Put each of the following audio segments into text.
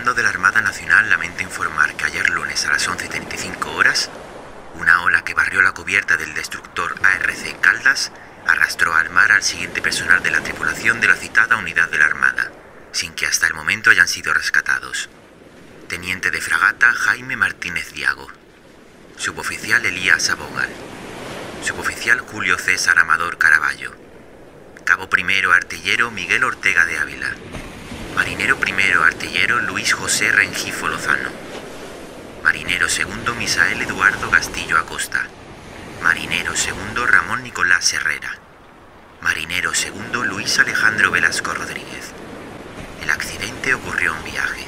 comando de la Armada Nacional lamenta informar que ayer lunes a las 11:35 horas, una ola que barrió la cubierta del destructor ARC Caldas arrastró al mar al siguiente personal de la tripulación de la citada unidad de la Armada, sin que hasta el momento hayan sido rescatados. Teniente de fragata Jaime Martínez Diago. Suboficial Elías Abogal. Suboficial Julio César Amador Caraballo. Cabo primero artillero Miguel Ortega de Ávila. Marinero primero artillero Luis José Rengifo Lozano. Marinero segundo Misael Eduardo Castillo Acosta. Marinero segundo Ramón Nicolás Herrera. Marinero segundo Luis Alejandro Velasco Rodríguez. El accidente ocurrió en viaje.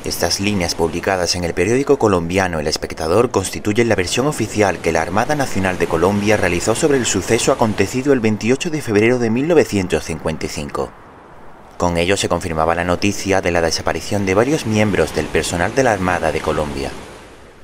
Estas líneas publicadas en el periódico colombiano El Espectador constituyen la versión oficial que la Armada Nacional de Colombia realizó sobre el suceso acontecido el 28 de febrero de 1955. Con ello se confirmaba la noticia de la desaparición de varios miembros del personal de la Armada de Colombia.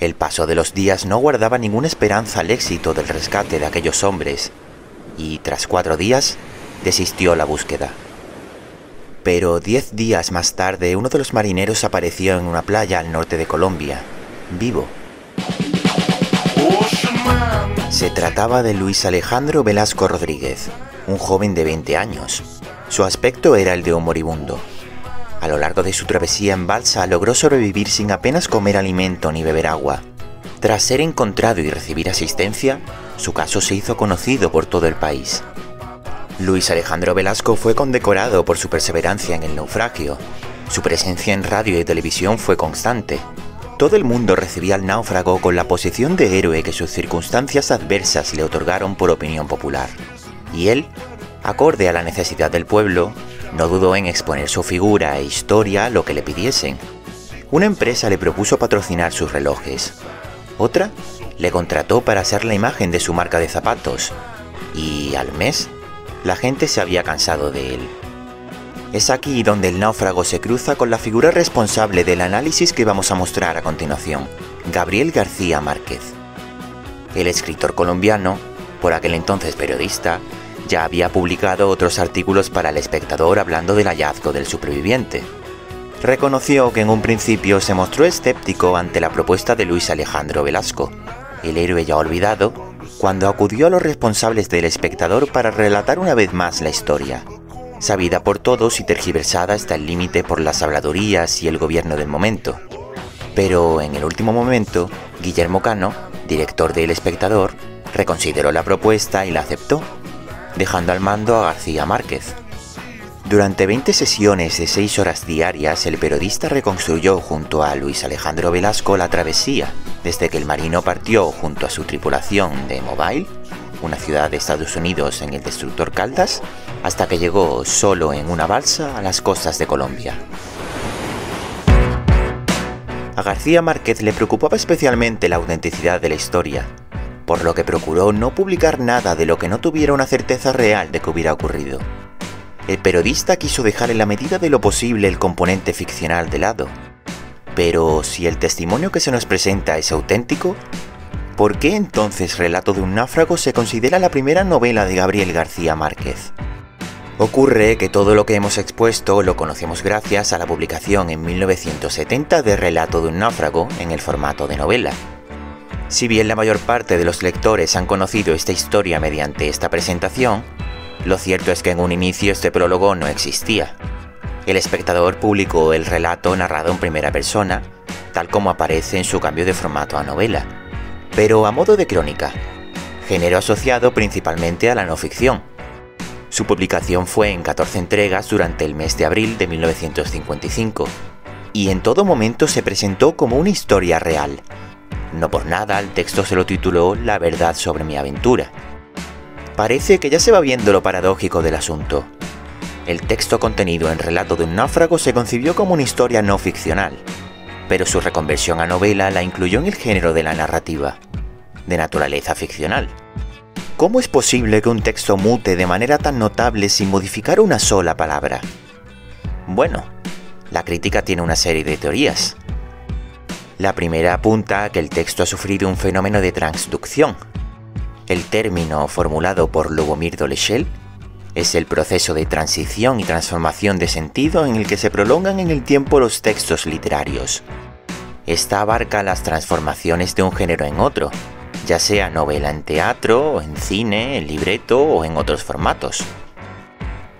El paso de los días no guardaba ninguna esperanza al éxito del rescate de aquellos hombres, y tras 4 días desistió la búsqueda. Pero 10 días más tarde, uno de los marineros apareció en una playa al norte de Colombia, vivo. Se trataba de Luis Alejandro Velasco Rodríguez, un joven de 20 años. Su aspecto era el de un moribundo. A lo largo de su travesía en balsa logró sobrevivir sin apenas comer alimento ni beber agua. Tras ser encontrado y recibir asistencia, su caso se hizo conocido por todo el país. Luis Alejandro Velasco fue condecorado por su perseverancia en el naufragio. Su presencia en radio y televisión fue constante. Todo el mundo recibía al náufrago con la posición de héroe que sus circunstancias adversas le otorgaron por opinión popular. Y él, acorde a la necesidad del pueblo, no dudó en exponer su figura e historia a lo que le pidiesen. Una empresa le propuso patrocinar sus relojes. Otra le contrató para ser la imagen de su marca de zapatos. Y al mes, la gente se había cansado de él. Es aquí donde el náufrago se cruza con la figura responsable del análisis que vamos a mostrar a continuación, Gabriel García Márquez. El escritor colombiano, por aquel entonces periodista, ya había publicado otros artículos para El Espectador hablando del hallazgo del superviviente. Reconoció que en un principio se mostró escéptico ante la propuesta de Luis Alejandro Velasco, el héroe ya olvidado, cuando acudió a los responsables del Espectador para relatar una vez más la historia, sabida por todos y tergiversada hasta el límite por las habladurías y el gobierno del momento. Pero en el último momento, Guillermo Cano, director del Espectador, reconsideró la propuesta y la aceptó, dejando al mando a García Márquez. Durante 20 sesiones de 6 horas diarias, el periodista reconstruyó junto a Luis Alejandro Velasco la travesía, desde que el marino partió junto a su tripulación de Mobile, una ciudad de Estados Unidos en el destructor Caldas, hasta que llegó solo en una balsa a las costas de Colombia. A García Márquez le preocupaba especialmente la autenticidad de la historia, por lo que procuró no publicar nada de lo que no tuviera una certeza real de que hubiera ocurrido. El periodista quiso dejar en la medida de lo posible el componente ficcional de lado. Pero si el testimonio que se nos presenta es auténtico, ¿por qué entonces Relato de un náufrago se considera la primera novela de Gabriel García Márquez? Ocurre que todo lo que hemos expuesto lo conocemos gracias a la publicación en 1970 de Relato de un náufrago en el formato de novela. Si bien la mayor parte de los lectores han conocido esta historia mediante esta presentación, lo cierto es que en un inicio este prólogo no existía. El Espectador publicó el relato narrado en primera persona, tal como aparece en su cambio de formato a novela, pero a modo de crónica, género asociado principalmente a la no ficción. Su publicación fue en 14 entregas durante el mes de abril de 1955, y en todo momento se presentó como una historia real. No por nada el texto se lo tituló La verdad sobre mi aventura. Parece que ya se va viendo lo paradójico del asunto. El texto contenido en Relato de un náufrago se concibió como una historia no ficcional, pero su reconversión a novela la incluyó en el género de la narrativa, de naturaleza ficcional. ¿Cómo es posible que un texto mute de manera tan notable sin modificar una sola palabra? Bueno, la crítica tiene una serie de teorías. La primera apunta a que el texto ha sufrido un fenómeno de transducción. El término formulado por Lubomir Dolezhel Es el proceso de transición y transformación de sentido en el que se prolongan en el tiempo los textos literarios. Esta abarca las transformaciones de un género en otro, ya sea novela en teatro, en cine, en libreto o en otros formatos.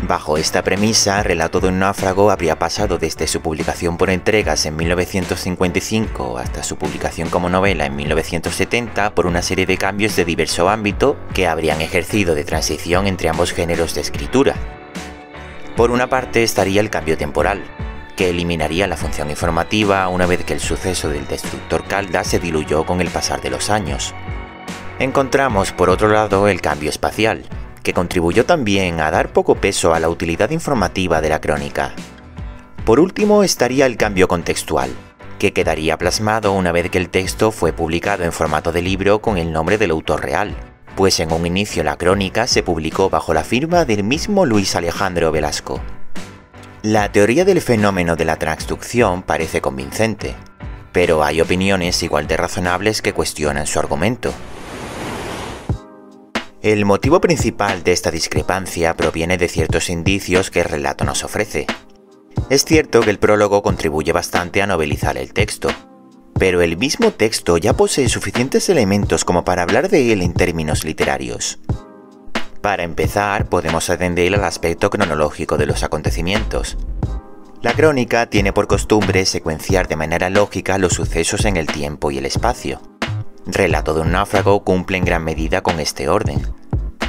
Bajo esta premisa, Relato de un náufrago habría pasado desde su publicación por entregas en 1955 hasta su publicación como novela en 1970 por una serie de cambios de diverso ámbito que habrían ejercido de transición entre ambos géneros de escritura. Por una parte estaría el cambio temporal, que eliminaría la función informativa una vez que el suceso del destructor Caldas se diluyó con el pasar de los años. Encontramos por otro lado el cambio espacial, que contribuyó también a dar poco peso a la utilidad informativa de la crónica. Por último estaría el cambio contextual, que quedaría plasmado una vez que el texto fue publicado en formato de libro con el nombre del autor real, pues en un inicio la crónica se publicó bajo la firma del mismo Luis Alejandro Velasco. La teoría del fenómeno de la transducción parece convincente, pero hay opiniones igual de razonables que cuestionan su argumento. El motivo principal de esta discrepancia proviene de ciertos indicios que el relato nos ofrece. Es cierto que el prólogo contribuye bastante a novelizar el texto, pero el mismo texto ya posee suficientes elementos como para hablar de él en términos literarios. Para empezar, podemos atender al aspecto cronológico de los acontecimientos. La crónica tiene por costumbre secuenciar de manera lógica los sucesos en el tiempo y el espacio. Relato de un náufrago cumple en gran medida con este orden,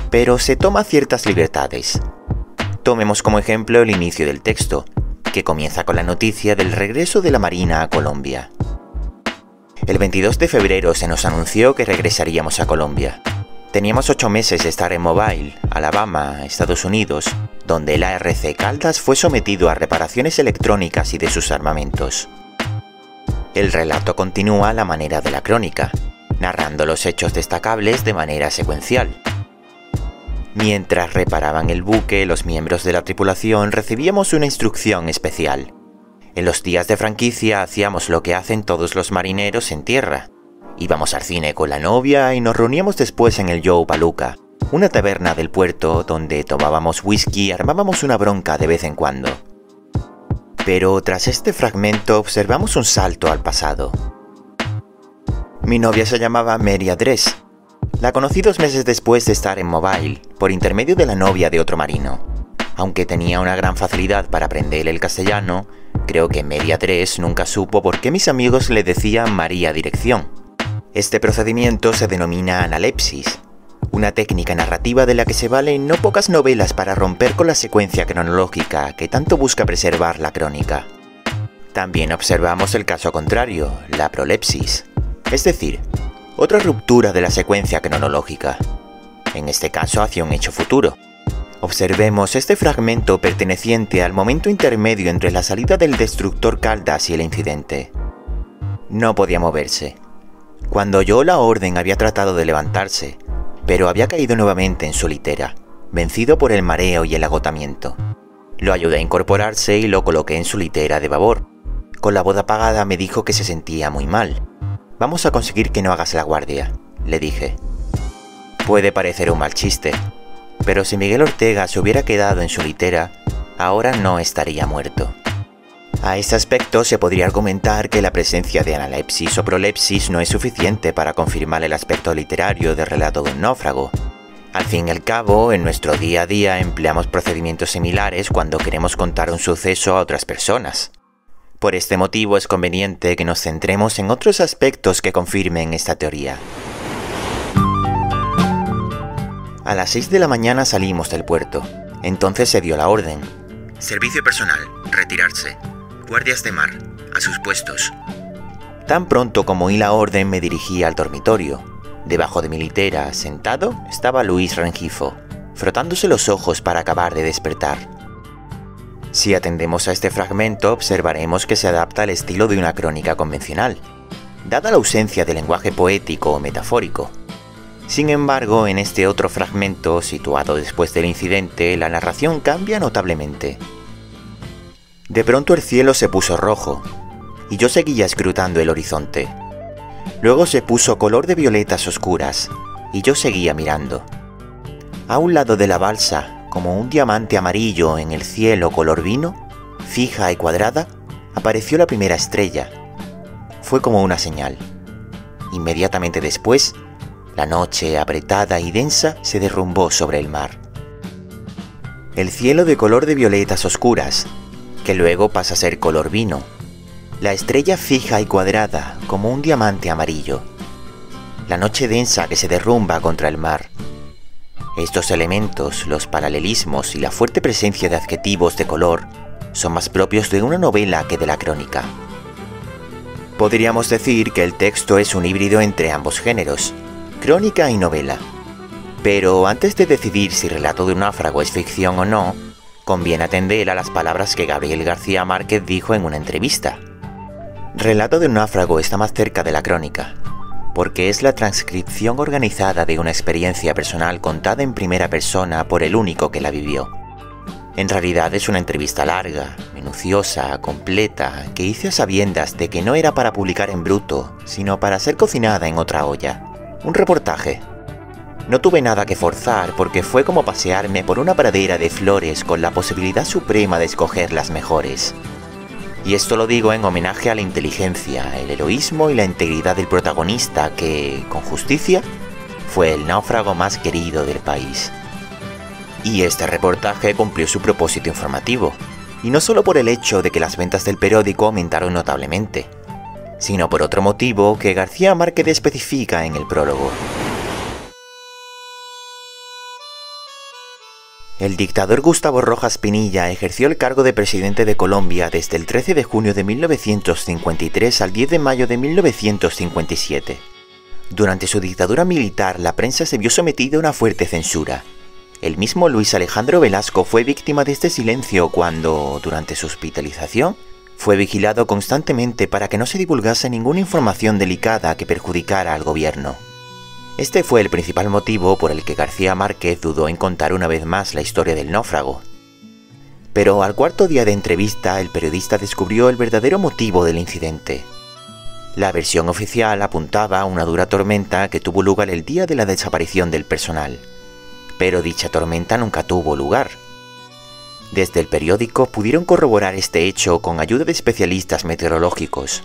pero se toma ciertas libertades. Tomemos como ejemplo el inicio del texto, que comienza con la noticia del regreso de la Marina a Colombia. El 22 de febrero se nos anunció que regresaríamos a Colombia. Teníamos 8 meses de estar en Mobile, Alabama, Estados Unidos, donde el ARC Caldas fue sometido a reparaciones electrónicas y de sus armamentos. El relato continúa a la manera de la crónica, narrando los hechos destacables de manera secuencial. Mientras reparaban el buque, los miembros de la tripulación recibíamos una instrucción especial. En los días de franquicia hacíamos lo que hacen todos los marineros en tierra. Íbamos al cine con la novia y nos reuníamos después en el Joe Palooka, una taberna del puerto donde tomábamos whisky y armábamos una bronca de vez en cuando. Pero tras este fragmento observamos un salto al pasado. Mi novia se llamaba Mary Adress. La conocí 2 meses después de estar en Mobile, por intermedio de la novia de otro marino. Aunque tenía una gran facilidad para aprender el castellano, creo que Mary Adress nunca supo por qué mis amigos le decían María Dirección. Este procedimiento se denomina analepsis, una técnica narrativa de la que se valen no pocas novelas para romper con la secuencia cronológica que tanto busca preservar la crónica. También observamos el caso contrario, la prolepsis, es decir, otra ruptura de la secuencia cronológica, en este caso hacia un hecho futuro. Observemos este fragmento perteneciente al momento intermedio entre la salida del destructor Caldas y el incidente. No podía moverse. Cuando oyó la orden había tratado de levantarse, pero había caído nuevamente en su litera, vencido por el mareo y el agotamiento. Lo ayudé a incorporarse y lo coloqué en su litera de babor. Con la voz apagada me dijo que se sentía muy mal. «Vamos a conseguir que no hagas la guardia», le dije. Puede parecer un mal chiste, pero si Miguel Ortega se hubiera quedado en su litera, ahora no estaría muerto. A este aspecto se podría argumentar que la presencia de analepsis o prolepsis no es suficiente para confirmar el aspecto literario del relato de un náufrago. Al fin y al cabo, en nuestro día a día empleamos procedimientos similares cuando queremos contar un suceso a otras personas. Por este motivo es conveniente que nos centremos en otros aspectos que confirmen esta teoría. A las 6 de la mañana salimos del puerto. Entonces se dio la orden. Servicio personal, retirarse. Guardias de mar, a sus puestos. Tan pronto como oí la orden me dirigí al dormitorio. Debajo de mi litera, sentado, estaba Luis Rengifo, frotándose los ojos para acabar de despertar. Si atendemos a este fragmento, observaremos que se adapta al estilo de una crónica convencional, dada la ausencia de lenguaje poético o metafórico. Sin embargo, en este otro fragmento, situado después del incidente, la narración cambia notablemente. De pronto el cielo se puso rojo, y yo seguía escrutando el horizonte. Luego se puso color de violetas oscuras, y yo seguía mirando. A un lado de la balsa, como un diamante amarillo en el cielo color vino, fija y cuadrada, apareció la primera estrella. Fue como una señal. Inmediatamente después, la noche apretada y densa se derrumbó sobre el mar. El cielo de color de violetas oscuras, que luego pasa a ser color vino. La estrella fija y cuadrada como un diamante amarillo. La noche densa que se derrumba contra el mar. Estos elementos, los paralelismos y la fuerte presencia de adjetivos de color, son más propios de una novela que de la crónica. Podríamos decir que el texto es un híbrido entre ambos géneros, crónica y novela. Pero antes de decidir si Relato de un náufrago es ficción o no, conviene atender a las palabras que Gabriel García Márquez dijo en una entrevista. Relato de un náufrago está más cerca de la crónica, porque es la transcripción organizada de una experiencia personal contada en primera persona por el único que la vivió. En realidad es una entrevista larga, minuciosa, completa, que hice a sabiendas de que no era para publicar en bruto, sino para ser cocinada en otra olla. Un reportaje. No tuve nada que forzar porque fue como pasearme por una pradera de flores con la posibilidad suprema de escoger las mejores. Y esto lo digo en homenaje a la inteligencia, el heroísmo y la integridad del protagonista que, con justicia, fue el náufrago más querido del país. Y este reportaje cumplió su propósito informativo, y no solo por el hecho de que las ventas del periódico aumentaron notablemente, sino por otro motivo que García Márquez especifica en el prólogo. El dictador Gustavo Rojas Pinilla ejerció el cargo de presidente de Colombia desde el 13 de junio de 1953 al 10 de mayo de 1957. Durante su dictadura militar, la prensa se vio sometida a una fuerte censura. El mismo Luis Alejandro Velasco fue víctima de este silencio cuando, durante su hospitalización, fue vigilado constantemente para que no se divulgase ninguna información delicada que perjudicara al gobierno. Este fue el principal motivo por el que García Márquez dudó en contar una vez más la historia del náufrago. Pero al cuarto día de entrevista, el periodista descubrió el verdadero motivo del incidente. La versión oficial apuntaba a una dura tormenta que tuvo lugar el día de la desaparición del personal. Pero dicha tormenta nunca tuvo lugar. Desde el periódico pudieron corroborar este hecho con ayuda de especialistas meteorológicos.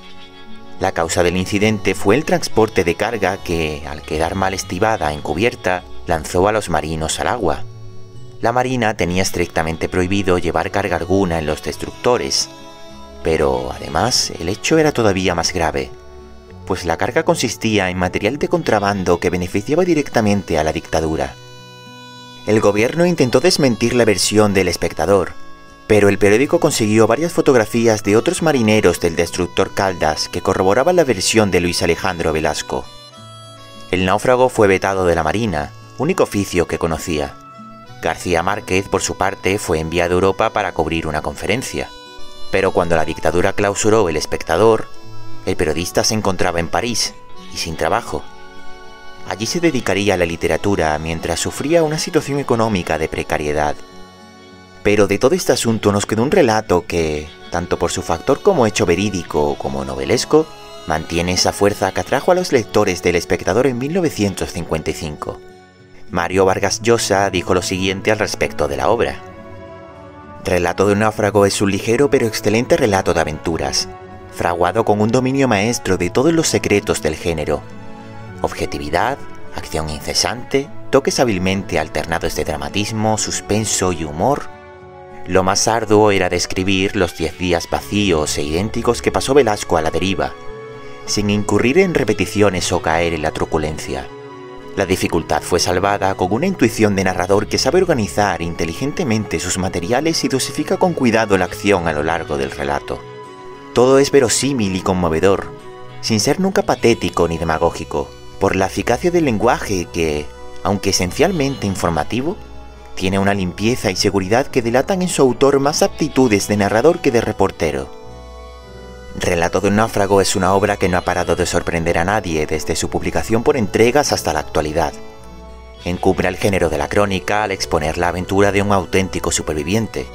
La causa del incidente fue el transporte de carga que, al quedar mal estibada en cubierta, lanzó a los marinos al agua. La Marina tenía estrictamente prohibido llevar carga alguna en los destructores, pero además el hecho era todavía más grave, pues la carga consistía en material de contrabando que beneficiaba directamente a la dictadura. El gobierno intentó desmentir la versión del Espectador, pero el periódico consiguió varias fotografías de otros marineros del destructor Caldas que corroboraban la versión de Luis Alejandro Velasco. El náufrago fue vetado de la Marina, único oficio que conocía. García Márquez, por su parte, fue enviado a Europa para cubrir una conferencia. Pero cuando la dictadura clausuró El Espectador, el periodista se encontraba en París y sin trabajo. Allí se dedicaría a la literatura mientras sufría una situación económica de precariedad. Pero de todo este asunto nos quedó un relato que, tanto por su factor como hecho verídico como novelesco, mantiene esa fuerza que atrajo a los lectores del Espectador en 1955. Mario Vargas Llosa dijo lo siguiente al respecto de la obra. Relato de un náufrago es un ligero pero excelente relato de aventuras, fraguado con un dominio maestro de todos los secretos del género. Objetividad, acción incesante, toques hábilmente alternados de dramatismo, suspenso y humor. Lo más arduo era describir los 10 días vacíos e idénticos que pasó Velasco a la deriva, sin incurrir en repeticiones o caer en la truculencia. La dificultad fue salvada con una intuición de narrador que sabe organizar inteligentemente sus materiales y dosifica con cuidado la acción a lo largo del relato. Todo es verosímil y conmovedor, sin ser nunca patético ni demagógico, por la eficacia del lenguaje que, aunque esencialmente informativo, tiene una limpieza y seguridad que delatan en su autor más aptitudes de narrador que de reportero. Relato de un náufrago es una obra que no ha parado de sorprender a nadie desde su publicación por entregas hasta la actualidad. Encumbra el género de la crónica al exponer la aventura de un auténtico superviviente.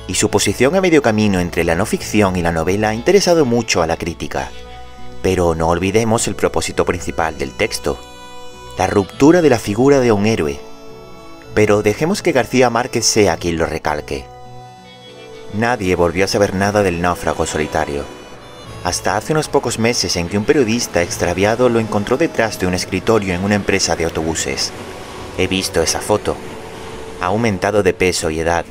Y su posición a medio camino entre la no ficción y la novela ha interesado mucho a la crítica. Pero no olvidemos el propósito principal del texto, la ruptura de la figura de un héroe. pero dejemos que García Márquez sea quien lo recalque. Nadie volvió a saber nada del náufrago solitario, hasta hace unos pocos meses en que un periodista extraviado lo encontró detrás de un escritorio en una empresa de autobuses. He visto esa foto. Ha aumentado de peso y edad,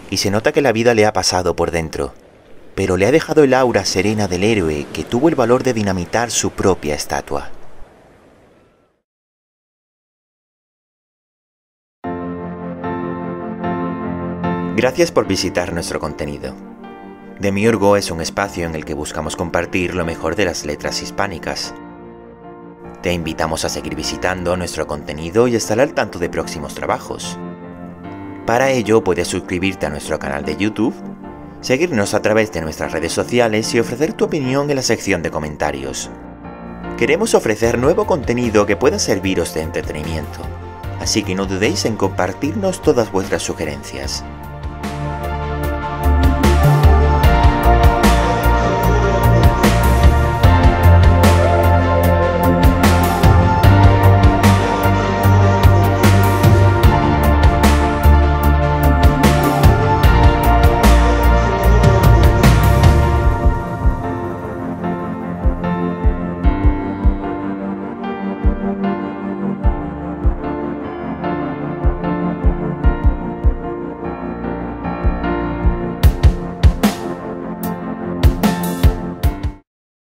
y se nota que la vida le ha pasado por dentro, pero le ha dejado el aura serena del héroe que tuvo el valor de dinamitar su propia estatua. Gracias por visitar nuestro contenido. Demiurgo es un espacio en el que buscamos compartir lo mejor de las letras hispánicas. Te invitamos a seguir visitando nuestro contenido y estar al tanto de próximos trabajos. Para ello puedes suscribirte a nuestro canal de YouTube, seguirnos a través de nuestras redes sociales y ofrecer tu opinión en la sección de comentarios. Queremos ofrecer nuevo contenido que pueda serviros de entretenimiento, así que no dudéis en compartirnos todas vuestras sugerencias.